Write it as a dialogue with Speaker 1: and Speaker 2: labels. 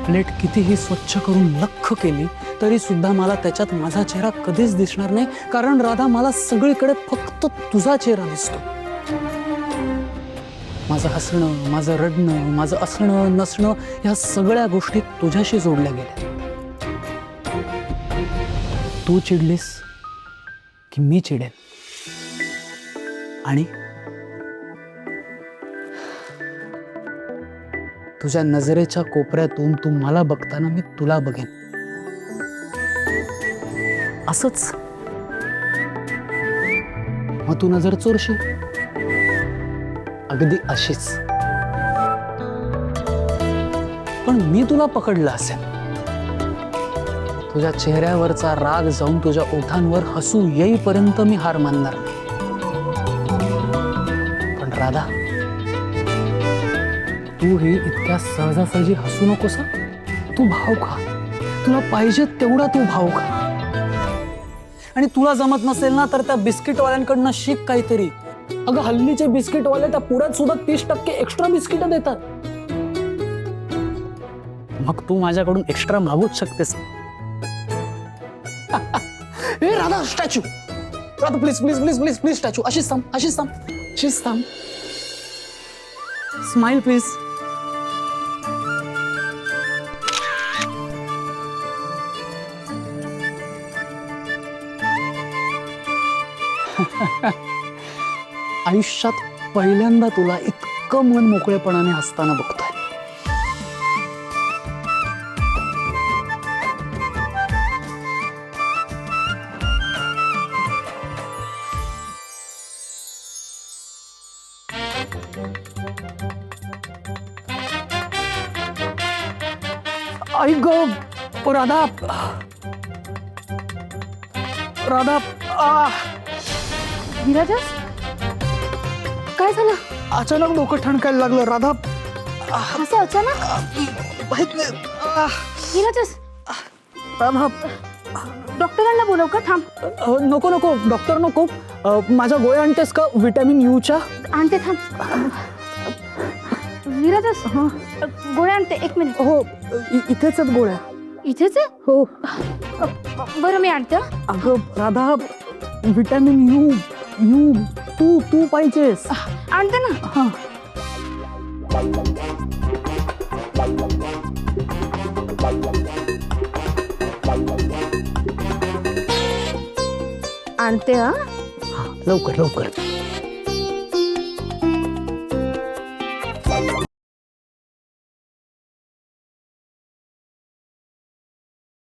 Speaker 1: Plate कितीही स्वच्छ करून लख्ख केली तरी सुद्धा मला त्याच्यात माझा चेहरा कधीच दिसणार नाही, कारण राधा मला सगळीकडे फक्त तुझा चेहरा दिसतो. माझं हसणं, माझं रडणं, माझं असणं नसणं या सगळ्या गोष्टी तुझ्याशी जोडल्या गेल्या. तू चिडलीस की मी चिडेन, आणि तुझ्या नजरेच्या कोपऱ्यातून तू मला बघताना मी तुला बघेन. असंच. मग तू नजर चोरशील, अगदी अशीच. पण मी तुला पकडलं असेल. तुझ्या चेहऱ्यावरचा राग जाऊन तुझ्या ओठांवर हसू येईपर्यंत मी हार मानणार नाही. पण राधा, तू ही इतक्या सहजासहजी हसू नकोस. तू भाव खा. तुला पाहिजे तेवढा तू भाव खा. आणि तुला जमत नसेल ना तर त्या बिस्किटवाल्यांकडनं शिक काहीतरी. अगं हल्लीचे बिस्किटवाले त्या पुढ्यात सुद्धा 30% एक्स्ट्रा बिस्किट देतात. मग तू माझ्याकडून एक्स्ट्रा मागूच शकतेस. ए Radha, statue. Radha please please please please please statue. अशीच थांब, अशीच थांब, अशीच थांब. Smile please. आयुष्यात पहिल्यांदा तुला इतकं मन मोकळेपणाने हसताना बघतोय. आई ग राधा, राधा.
Speaker 2: धीरजस, काय झालं?
Speaker 1: अचानक डोकं ठणकायला लागलं राधा.
Speaker 2: असं अचानक?
Speaker 1: माहित नाही.
Speaker 2: धीरजस,
Speaker 1: राधा,
Speaker 2: डॉक्टरांना बोलव का? थांब.
Speaker 1: नको नको, डॉक्टर नको. माझ्या गोळ्या आणतेस का व्हिटॅमिन यूच्या?
Speaker 2: आणते, थांब. धीरजस, गोळ्या आणते, 1 मिनिट.
Speaker 1: हो, इथेच आहेत गोळ्या.
Speaker 2: इथेच आहे?
Speaker 1: हो.
Speaker 2: बरं, मी आणते.
Speaker 1: अगं राधा, व्हिटॅमिन यू. यू तू तू पाहिजेस.
Speaker 2: आणते ना.
Speaker 1: हा.
Speaker 2: आणते.
Speaker 1: लवकर लवकर.